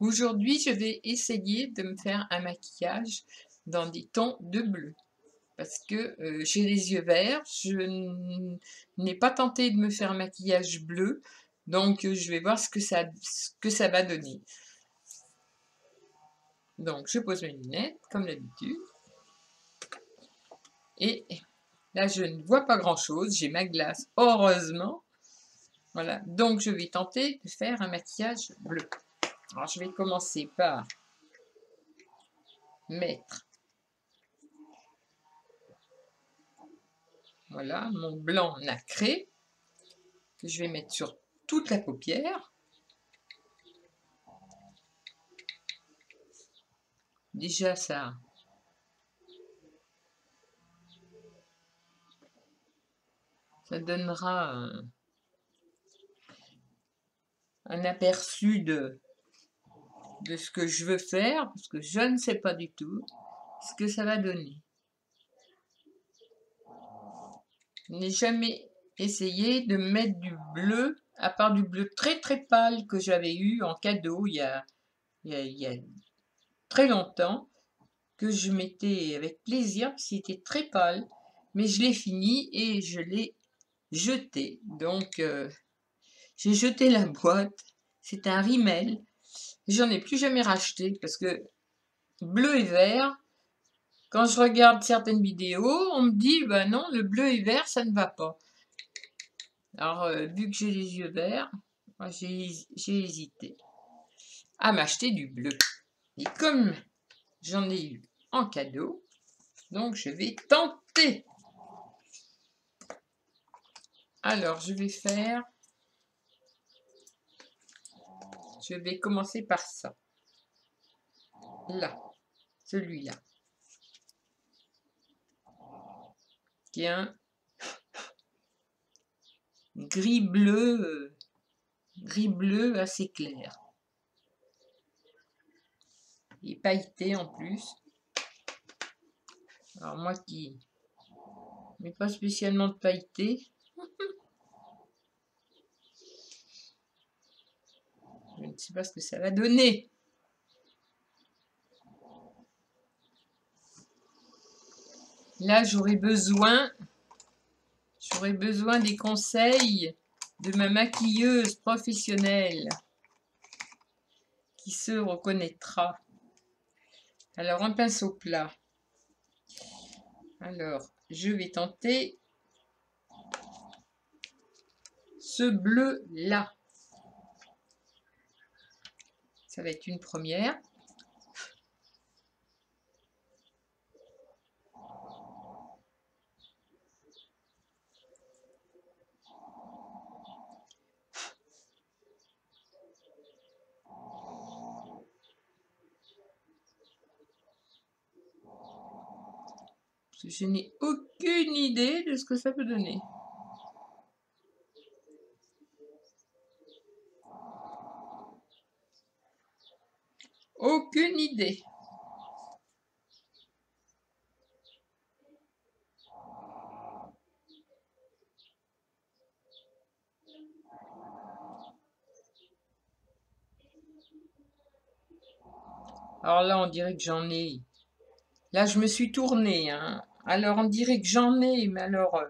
Aujourd'hui, je vais essayer de me faire un maquillage dans des tons de bleu. Parce que j'ai les yeux verts, n'ai pas tenté de me faire un maquillage bleu. Donc, je vais voir ce que ça va donner. Donc, je pose mes lunettes, comme d'habitude. Et là, je ne vois pas grand-chose. J'ai ma glace, heureusement. Voilà, donc je vais tenter de faire un maquillage bleu. Alors, je vais commencer par mettre, voilà, mon blanc nacré, que je vais mettre sur toute la paupière. Déjà, ça donnera un aperçu de ce que je veux faire, parce que je ne sais pas du tout ce que ça va donner. Je n'ai jamais essayé de mettre du bleu, à part du bleu très très pâle que j'avais eu en cadeau il y a très longtemps, que je mettais avec plaisir, parce qu'il était très pâle, mais je l'ai fini et je l'ai jeté. Donc, j'ai jeté la boîte. C'est un Rimmel. J'en ai plus jamais racheté, parce que bleu et vert, quand je regarde certaines vidéos, on me dit, bah non, le bleu et vert, ça ne va pas. Alors, vu que j'ai les yeux verts, j'ai hésité à m'acheter du bleu. Et comme j'en ai eu en cadeau, donc je vais tenter. Alors, je vais commencer par ça. Là, celui-là. Qui est un gris-bleu assez clair. Et pailleté en plus. Alors moi qui n'ai pas spécialement de pailleté, je ne sais pas ce que ça va donner. Là, j'aurais besoin des conseils de ma maquilleuse professionnelle qui se reconnaîtra. Alors, un pinceau plat. Alors, je vais tenter ce bleu-là. Ça va être une première. Je n'ai aucune idée de ce que ça peut donner. Aucune idée. Alors là, on dirait que j'en ai. Là, je me suis tournée, hein. Alors, on dirait que j'en ai, mais alors,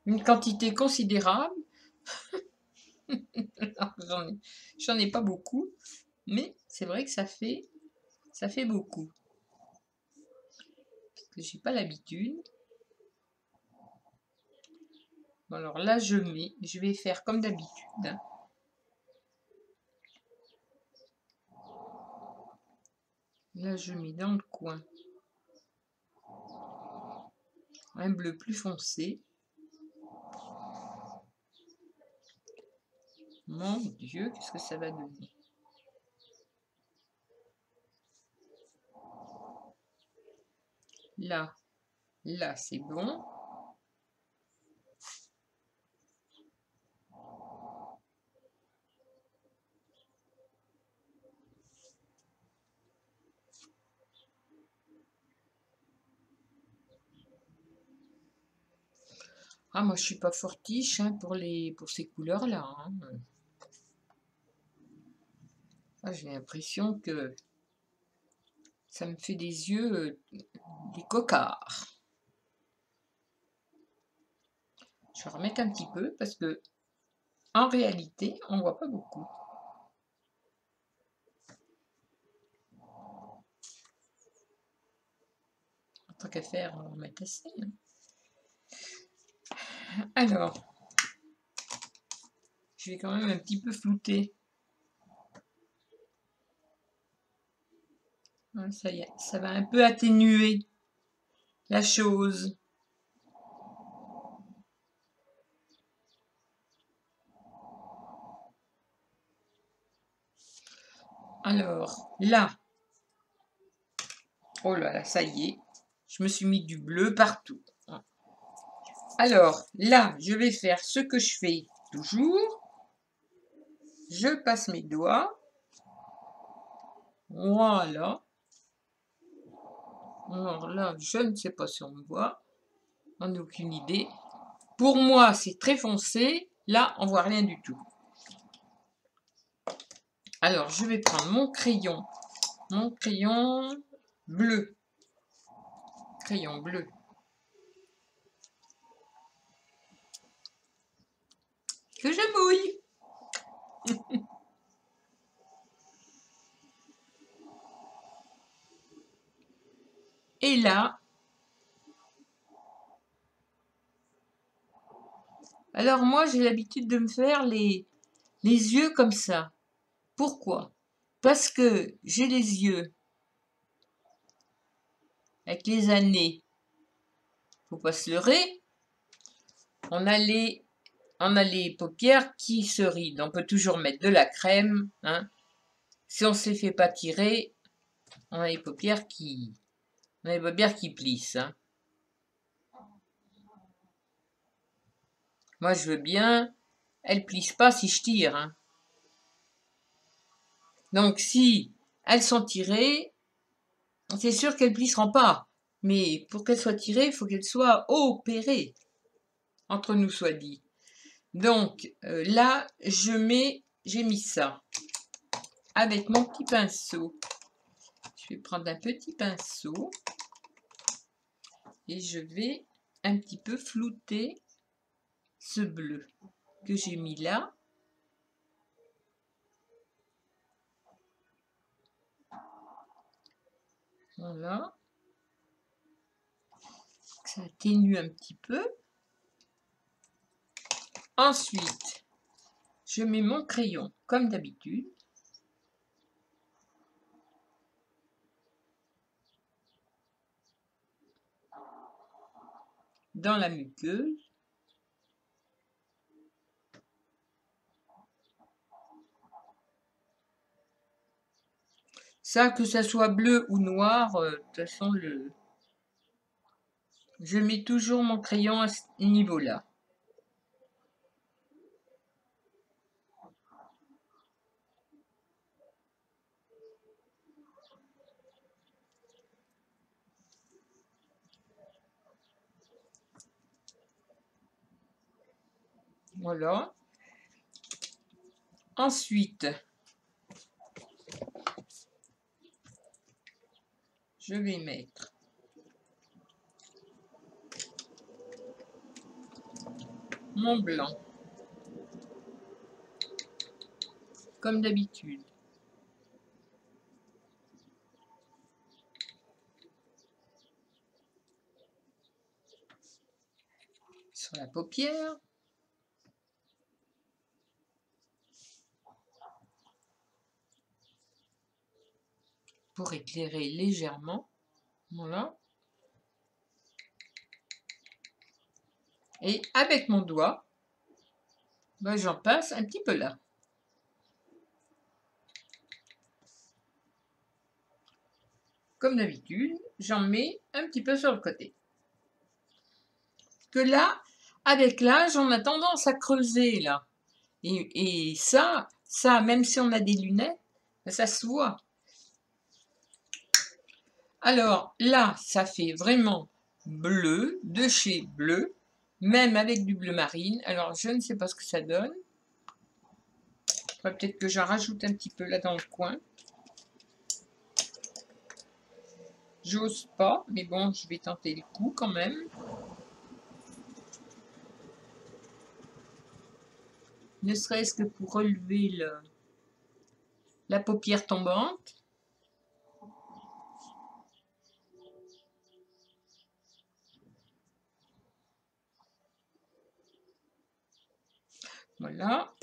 une quantité considérable. J'en ai pas beaucoup, mais c'est vrai que ça fait beaucoup. Parce que j'ai pas l'habitude. Bon, alors là, je vais faire comme d'habitude, hein. Là, je mets dans le coin un bleu plus foncé. Mon Dieu, qu'est-ce que ça va donner? Là, c'est bon. Ah, moi, je suis pas fortiche, hein, pour ces couleurs-là, hein. Ah, j'ai l'impression que ça me fait des yeux des cocards. Je vais remettre un petit peu parce que en réalité, on voit pas beaucoup. Tant qu'à faire, on va mettre assez. Alors, je vais quand même un petit peu flouter. Ça y est, ça va un peu atténuer la chose. Alors, là, oh là là, ça y est, je me suis mis du bleu partout. Alors, là, je vais faire ce que je fais toujours. Je passe mes doigts. Voilà. Alors là, je ne sais pas si on me voit. On n'a aucune idée. Pour moi, c'est très foncé. Là, on voit rien du tout. Alors, je vais prendre mon crayon bleu. Crayon bleu. Que je mouille. Et là, alors moi, j'ai l'habitude de me faire les yeux comme ça. Pourquoi? Parce que j'ai les yeux, avec les années, faut pas se leurrer, on a les paupières qui se rident. On peut toujours mettre de la crème. Hein. Si on ne se les fait pas tirer, on a les paupières qui plissent. Hein. Moi, je veux bien, elles plissent pas si je tire. Hein. Donc, si elles sont tirées, c'est sûr qu'elles plisseront pas. Mais pour qu'elles soient tirées, il faut qu'elles soient opérées. Entre nous soit dit. Donc, là, j'ai mis ça avec mon petit pinceau. Je vais prendre un petit pinceau et je vais un petit peu flouter ce bleu que j'ai mis là. Voilà. Ça atténue un petit peu. Ensuite, je mets mon crayon comme d'habitude. Dans la muqueuse. Ça, que ça soit bleu ou noir, de toute façon, je mets toujours mon crayon à ce niveau-là. Voilà. Ensuite, je vais mettre mon blanc, comme d'habitude. Sur la paupière. Pour éclairer légèrement. Voilà. Et avec mon doigt, ben, j'en passe un petit peu là. Comme d'habitude, j'en mets un petit peu sur le côté. Que là, avec l'âge, on a tendance à creuser là. Et ça, même si on a des lunettes, ça se voit. Alors là, ça fait vraiment bleu, de chez bleu, même avec du bleu marine. Alors je ne sais pas ce que ça donne. Peut-être que j'en rajoute un petit peu là dans le coin. J'ose pas, mais bon, je vais tenter le coup quand même. Ne serait-ce que pour relever la paupière tombante. Voilà.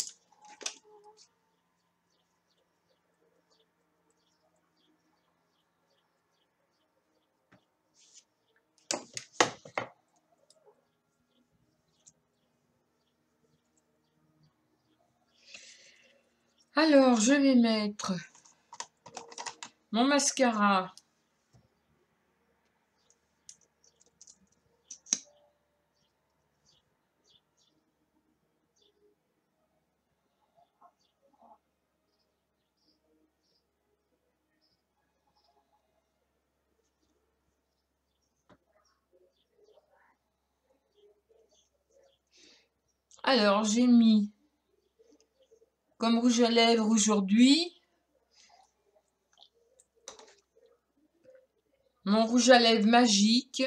Alors, je vais mettre mon mascara. Alors, j'ai mis comme rouge à lèvres aujourd'hui mon rouge à lèvres magique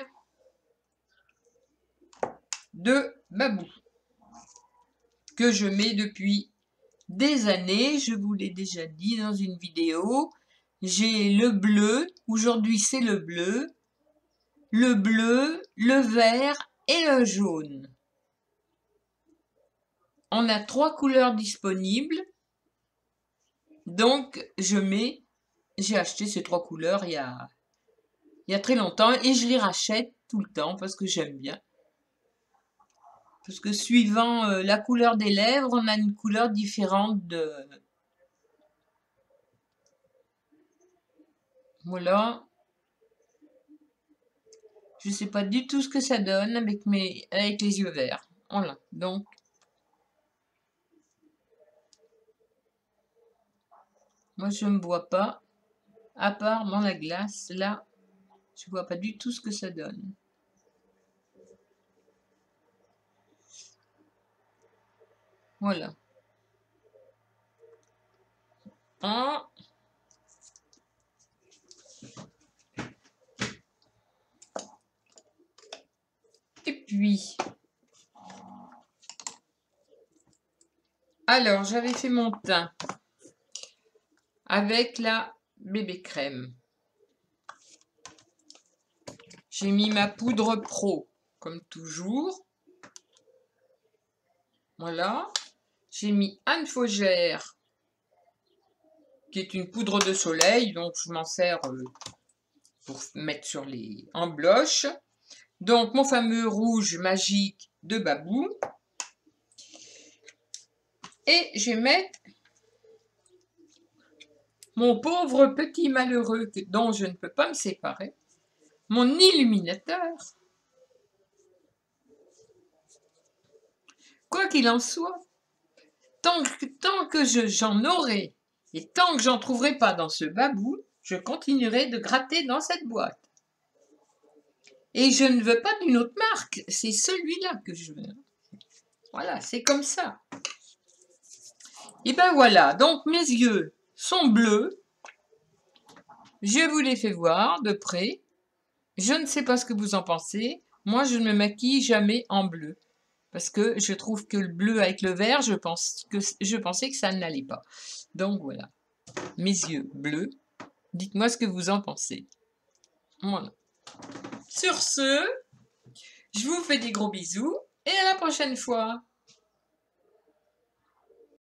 de Babou que je mets depuis des années. Je vous l'ai déjà dit dans une vidéo. J'ai le bleu, aujourd'hui c'est le bleu, le vert et le jaune. On a 3 couleurs disponibles. Donc, j'ai acheté ces 3 couleurs il y a très longtemps et je les rachète tout le temps parce que j'aime bien. Parce que suivant la couleur des lèvres, on a une couleur différente de... Voilà. Je sais pas du tout ce que ça donne avec les yeux verts. Voilà. Donc, moi je ne vois pas, à part dans la glace, là, je vois pas du tout ce que ça donne. Voilà. Ah. Et puis, alors j'avais fait mon teint avec la bébé crème. J'ai mis ma poudre pro, comme toujours. Voilà. J'ai mis Anne Faugère, qui est une poudre de soleil, donc je m'en sers pour mettre en blush. Donc, mon fameux rouge magique de Babou. Et je vais mettre mon pauvre petit malheureux dont je ne peux pas me séparer, mon illuminateur. Quoi qu'il en soit, tant que j'en aurai et tant que j'en trouverai pas dans ce Babou, je continuerai de gratter dans cette boîte. Et je ne veux pas d'une autre marque, c'est celui-là que je veux. Voilà, c'est comme ça. Et ben voilà, donc mes yeux sont bleus. Je vous les fais voir de près. Je ne sais pas ce que vous en pensez. Moi, je ne me maquille jamais en bleu. Parce que je trouve que le bleu avec le vert, je pensais que ça n'allait pas. Donc voilà, mes yeux bleus. Dites-moi ce que vous en pensez. Voilà. Sur ce, je vous fais des gros bisous et à la prochaine fois.